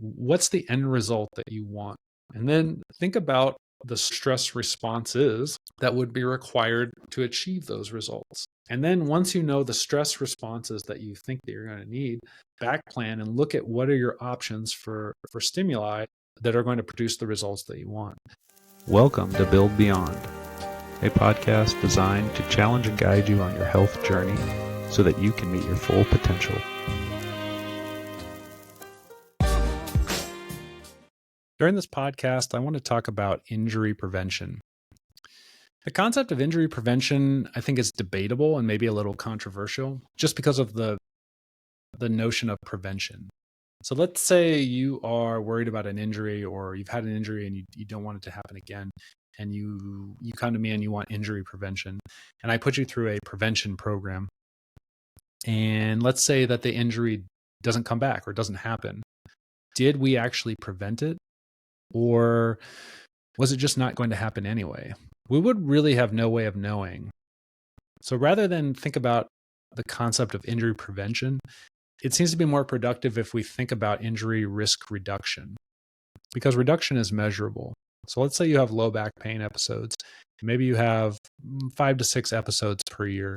What's the end result that you want? And then think about the stress responses that would be required to achieve those results. And then once you know the stress responses that you think that you're going to need, back plan and look at what are your options for stimuli that are going to produce the results that you want. Welcome to Build Beyond, a podcast designed to challenge and guide you on your health journey so that you can meet your full potential. During this podcast, I want to talk about injury prevention. The concept of injury prevention, I think, is debatable and maybe a little controversial just because of the notion of prevention. So let's say you are worried about an injury, or you've had an injury and you don't want it to happen again, and you come to me and you want injury prevention, and I put you through a prevention program. And let's say that the injury doesn't come back or doesn't happen. Did we actually prevent it? Or was it just not going to happen anyway? We would really have no way of knowing. So rather than think about the concept of injury prevention, it seems to be more productive if we think about injury risk reduction, because reduction is measurable. So let's say you have low back pain episodes. Maybe you have 5 to 6 episodes per year,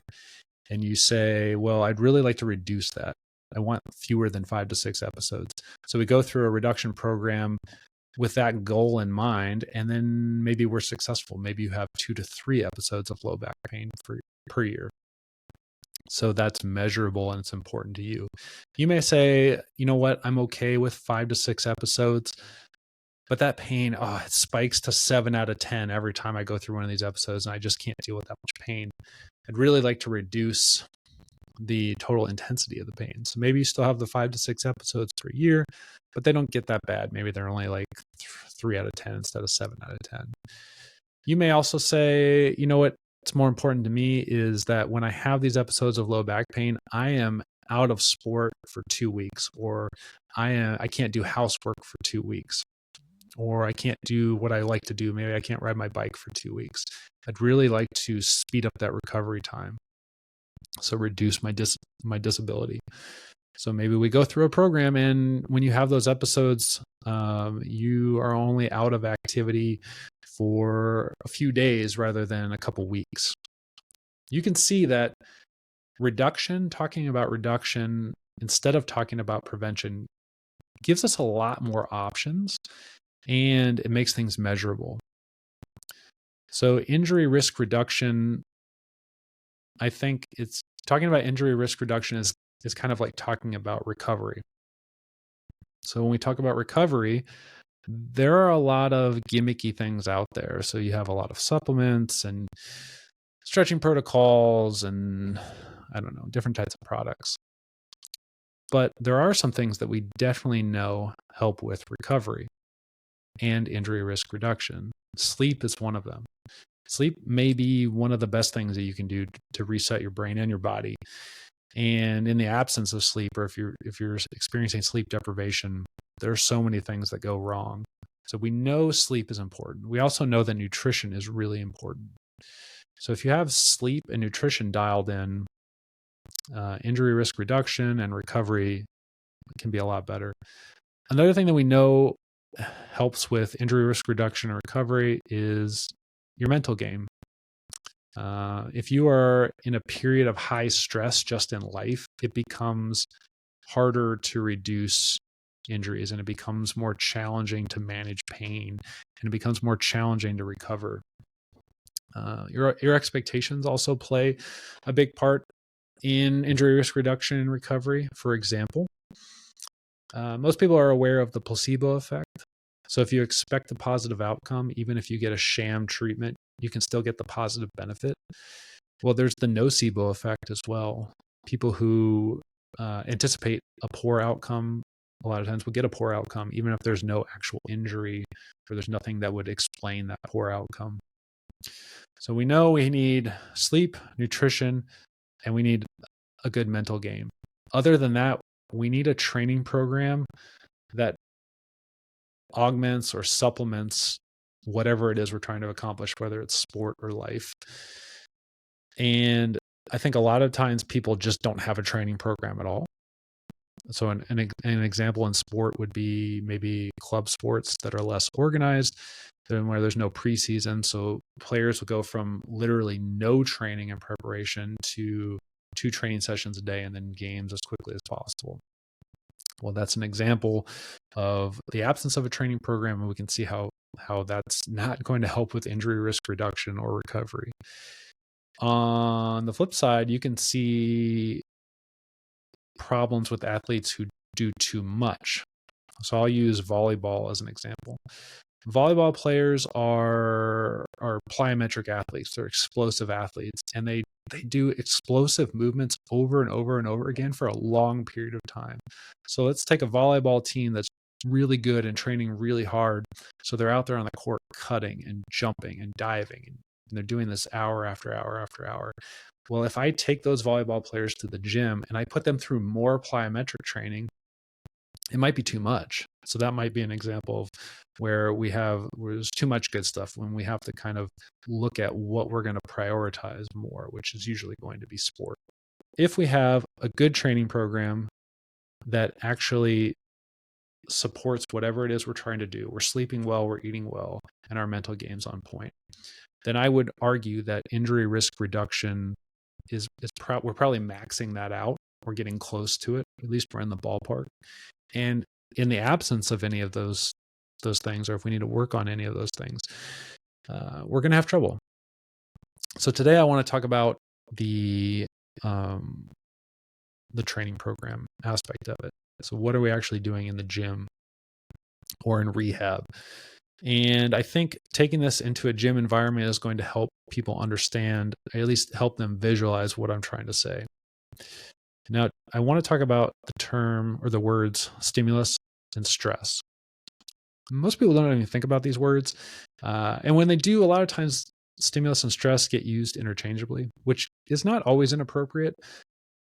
and you say, well, I'd really like to reduce that. I want fewer than 5 to 6 episodes. So we go through a reduction program with that goal in mind, and then maybe we're successful. Maybe you have 2 to 3 episodes of low back pain per year. So that's measurable and it's important to you. You may say, you know what, I'm okay with 5 to 6 episodes, but that pain, it spikes to 7 out of 10 every time I go through one of these episodes, and I just can't deal with that much pain. I'd really like to reduce the total intensity of the pain. So maybe you still have the 5 to 6 episodes per year, but they don't get that bad. Maybe they're only like 3 out of 10 instead of 7 out of 10. You may also say, you know what's more important to me is that when I have these episodes of low back pain, I am out of sport for 2 weeks, or I can't do housework for 2 weeks, or I can't do what I like to do. Maybe I can't ride my bike for 2 weeks. I'd really like to speed up that recovery time. So reduce my disability. So maybe we go through a program, and when you have those episodes, you are only out of activity for a few days rather than a couple weeks. You can see that talking about reduction instead of talking about prevention, gives us a lot more options, and it makes things measurable. So injury risk reduction, I think it's talking about injury risk reduction is kind of like talking about recovery. So when we talk about recovery, there are a lot of gimmicky things out there. So you have a lot of supplements and stretching protocols and different types of products. But there are some things that we definitely know help with recovery and injury risk reduction. Sleep is one of them. Sleep may be one of the best things that you can do to reset your brain and your body. And in the absence of sleep, or if you're experiencing sleep deprivation, there are so many things that go wrong. So we know sleep is important. We also know that nutrition is really important. So if you have sleep and nutrition dialed in, injury risk reduction and recovery can be a lot better. Another thing that we know helps with injury risk reduction and recovery is your mental game. If you are in a period of high stress just in life, it becomes harder to reduce injuries, and it becomes more challenging to manage pain, and it becomes more challenging to recover. Your expectations also play a big part in injury risk reduction and recovery. For example, most people are aware of the placebo effect. So if you expect a positive outcome, even if you get a sham treatment, you can still get the positive benefit. Well, there's the nocebo effect as well. People who anticipate a poor outcome, a lot of times will get a poor outcome, even if there's no actual injury or there's nothing that would explain that poor outcome. So we know we need sleep, nutrition, and we need a good mental game. Other than that, we need a training program that augments or supplements whatever it is we're trying to accomplish, whether it's sport or life. And I think a lot of times people just don't have a training program at all. So an example in sport would be maybe club sports that are less organized, than where there's no preseason. So players will go from literally no training and preparation to 2 training sessions a day and then games as quickly as possible. Well, that's an example of the absence of a training program, and we can see how that's not going to help with injury risk reduction or recovery. On the flip side, you can see problems with athletes who do too much. So I'll use volleyball as an example. Volleyball players are plyometric athletes. They're explosive athletes, and they do explosive movements over and over and over again for a long period of time. So let's take a volleyball team that's really good and training really hard. So they're out there on the court cutting and jumping and diving, and they're doing this hour after hour after hour. Well, if I take those volleyball players to the gym and I put them through more plyometric training, it might be too much. So that might be an example of where there's too much good stuff, when we have to kind of look at what we're going to prioritize more, which is usually going to be sport. If we have a good training program that actually supports whatever it is we're trying to do, we're sleeping well, we're eating well, and our mental game's on point, then I would argue that injury risk reduction we're probably maxing that out. We're getting close to it. At least we're in the ballpark. And in the absence of any of those things, or if we need to work on any of those things, we're going to have trouble. So today I want to talk about the training program aspect of it. So what are we actually doing in the gym or in rehab? And I think taking this into a gym environment is going to help people understand, at least help them visualize what I'm trying to say. Now, I want to talk about the term or the words stimulus and stress. Most people don't even think about these words. And when they do, a lot of times stimulus and stress get used interchangeably, which is not always inappropriate.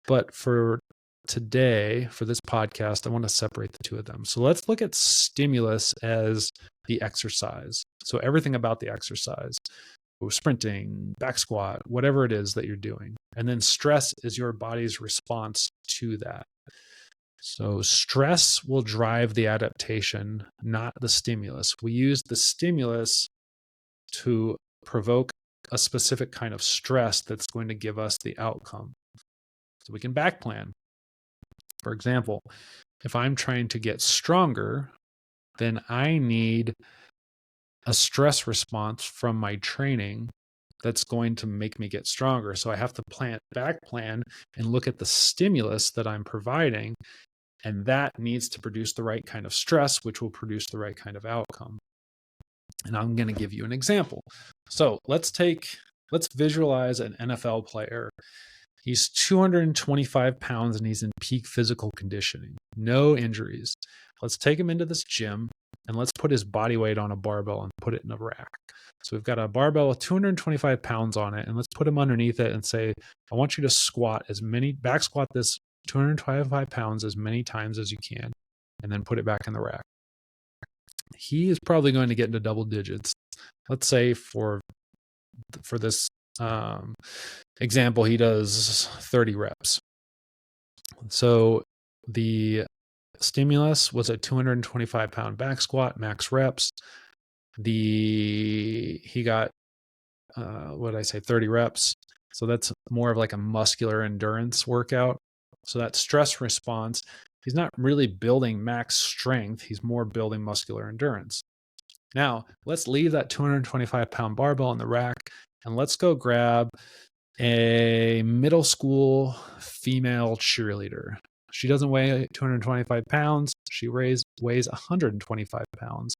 But for today, for this podcast, I want to separate the two of them. So let's look at stimulus as the exercise. So everything about the exercise, sprinting, back squat, whatever it is that you're doing. And then stress is your body's response to that. So stress will drive the adaptation, not the stimulus. We use the stimulus to provoke a specific kind of stress that's going to give us the outcome. So we can back plan. For example, if I'm trying to get stronger, then I need a stress response from my training that's going to make me get stronger. So I have to back plan and look at the stimulus that I'm providing, and that needs to produce the right kind of stress, which will produce the right kind of outcome. And I'm going to give you an example. So let's visualize an NFL player. He's 225 pounds and he's in peak physical conditioning, no injuries. Let's take him into this gym and let's put his body weight on a barbell and put it in a rack. So we've got a barbell with 225 pounds on it, and let's put him underneath it and say, I want you to back squat this 225 pounds as many times as you can, and then put it back in the rack. He is probably going to get into double digits. Let's say for this example, he does 30 reps. So the stimulus was a 225 pound back squat, max reps. He got, 30 reps. So that's more of like a muscular endurance workout. So that stress response, he's not really building max strength. He's more building muscular endurance. Now let's leave that 225 pound barbell in the rack and let's go grab a middle school female cheerleader. She doesn't weigh 225 pounds. She weighs 125 pounds.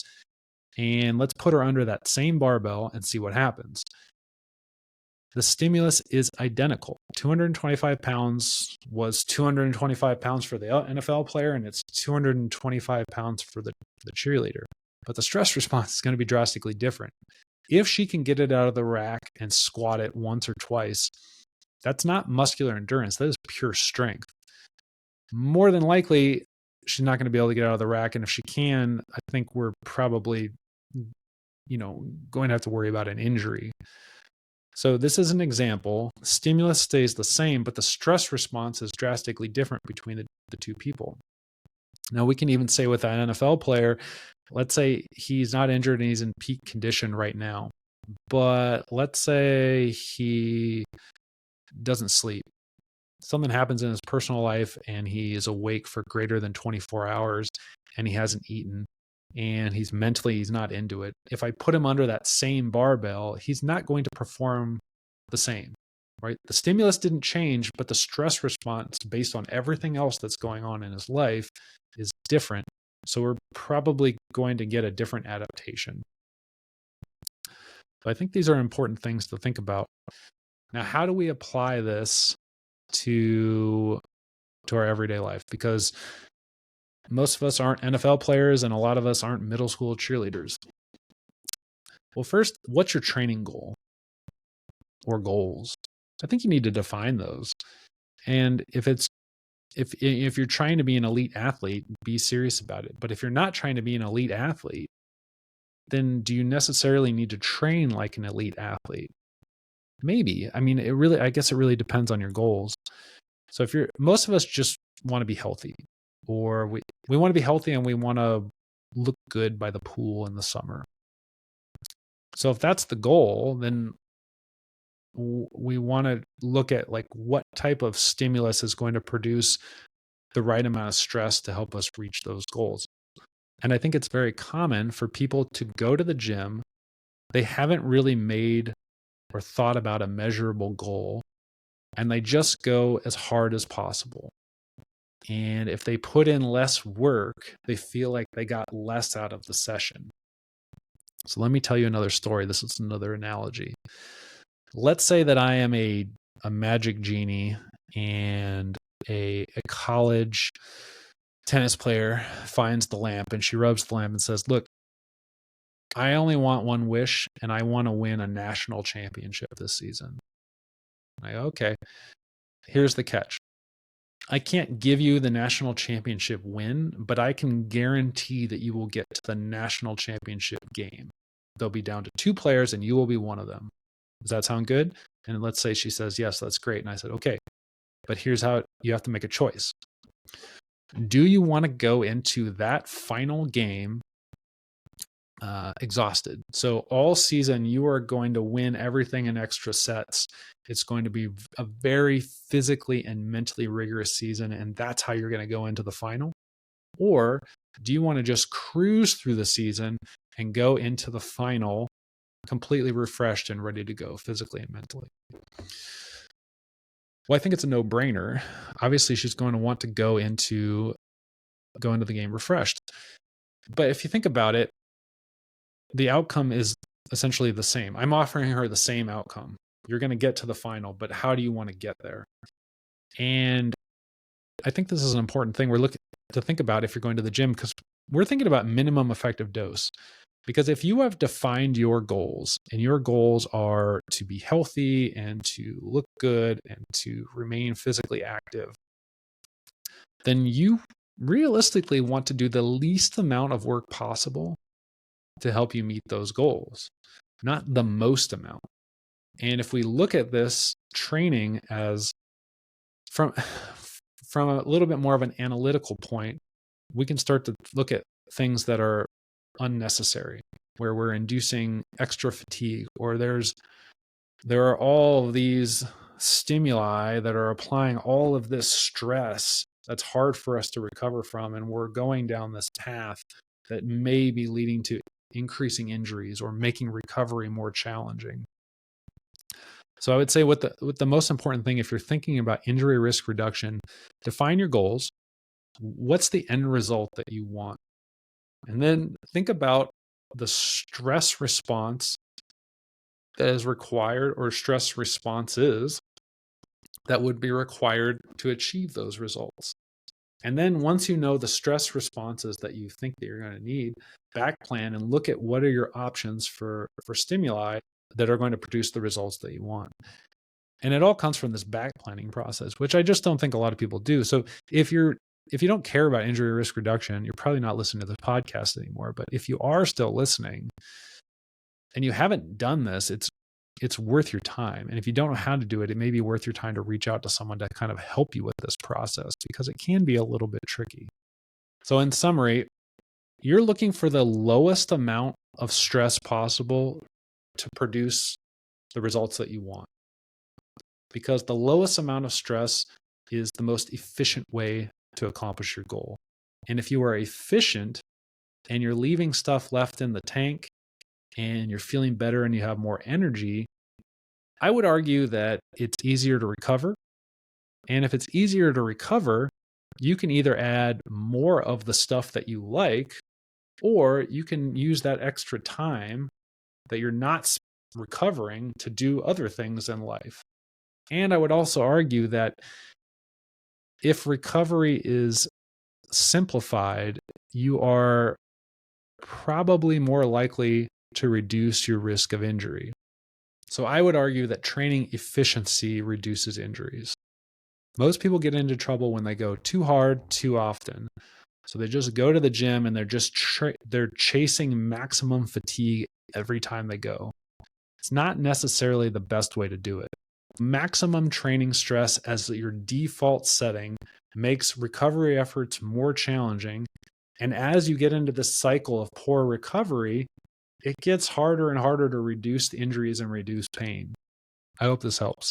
And let's put her under that same barbell and see what happens. The stimulus is identical. 225 pounds was 225 pounds for the NFL player, and it's 225 pounds for the cheerleader. But the stress response is going to be drastically different. If she can get it out of the rack and squat it once or twice, that's not muscular endurance. That is pure strength. More than likely, she's not going to be able to get out of the rack. And if she can, I think we're probably, going to have to worry about an injury. So this is an example. Stimulus stays the same, but the stress response is drastically different between the two people. Now, we can even say with an NFL player, let's say he's not injured and he's in peak condition right now, but let's say he doesn't sleep. Something happens in his personal life and he is awake for greater than 24 hours and he hasn't eaten and he's not into it. If I put him under that same barbell, he's not going to perform the same, right? The stimulus didn't change, but the stress response based on everything else that's going on in his life is different. So we're probably going to get a different adaptation. So I think these are important things to think about. Now, how do we apply this to our everyday life? Because most of us aren't NFL players and a lot of us aren't middle school cheerleaders. Well, first, what's your training goal or goals? I think you need to define those. And if you're trying to be an elite athlete, be serious about it. But if you're not trying to be an elite athlete, then do you necessarily need to train like an elite athlete? Maybe. I mean, I guess it really depends on your goals. So most of us just want to be healthy, or we want to be healthy and we want to look good by the pool in the summer. So if that's the goal, then we want to look at like what type of stimulus is going to produce the right amount of stress to help us reach those goals. And I think it's very common for people to go to the gym. They haven't really made or thought about a measurable goal, and they just go as hard as possible. And if they put in less work, they feel like they got less out of the session. So let me tell you another story. This is another analogy. Let's say that I am a magic genie and a college tennis player finds the lamp and she rubs the lamp and says, "Look, I only want one wish and I want to win a national championship this season." I go, okay, here's the catch. I can't give you the national championship win, but I can guarantee that you will get to the national championship game. They'll be down to 2 players and you will be one of them. Does that sound good? And let's say she says, yes, that's great. And I said, okay, but here's how you have to make a choice. Do you want to go into that final game exhausted? So all season, you are going to win everything in extra sets. It's going to be a very physically and mentally rigorous season, and that's how you're going to go into the final? Or do you want to just cruise through the season and go into the final completely refreshed and ready to go physically and mentally? Well, I think it's a no-brainer. Obviously, she's going to want to go into the game refreshed. But if you think about it, the outcome is essentially the same. I'm offering her the same outcome. You're going to get to the final, but how do you want to get there? And I think this is an important thing we're looking to think about if you're going to the gym, because we're thinking about minimum effective dose. Because if you have defined your goals and your goals are to be healthy and to look good and to remain physically active, then you realistically want to do the least amount of work possible to help you meet those goals, not the most amount. And if we look at this training as from a little bit more of an analytical point, we can start to look at things that are unnecessary, where we're inducing extra fatigue, or there are all of these stimuli that are applying all of this stress that's hard for us to recover from, and we're going down this path that may be leading to increasing injuries or making recovery more challenging. So I would say with the most important thing, if you're thinking about injury risk reduction, define your goals. What's the end result that you want? And then think about the stress response that is required, or stress responses that would be required to achieve those results. And then once you know the stress responses that you think that you're going to need, back plan and look at what are your options for stimuli that are going to produce the results that you want. And it all comes from this back planning process, which I just don't think a lot of people do. So if you don't care about injury risk reduction, you're probably not listening to the podcast anymore. But if you are still listening and you haven't done this, it's worth your time. And if you don't know how to do it, it may be worth your time to reach out to someone to kind of help you with this process, because it can be a little bit tricky. So, in summary, you're looking for the lowest amount of stress possible to produce the results that you want. Because the lowest amount of stress is the most efficient way to accomplish your goal. And if you are efficient and you're leaving stuff left in the tank and you're feeling better and you have more energy, I would argue that it's easier to recover. And if it's easier to recover, you can either add more of the stuff that you like, or you can use that extra time that you're not recovering to do other things in life. And I would also argue that if recovery is simplified, you are probably more likely to reduce your risk of injury. So I would argue that training efficiency reduces injuries. Most people get into trouble when they go too hard, too often. So they just go to the gym and they're chasing maximum fatigue every time they go. It's not necessarily the best way to do it. Maximum training stress as your default setting makes recovery efforts more challenging. And as you get into this cycle of poor recovery, it gets harder and harder to reduce the injuries and reduce pain. I hope this helps.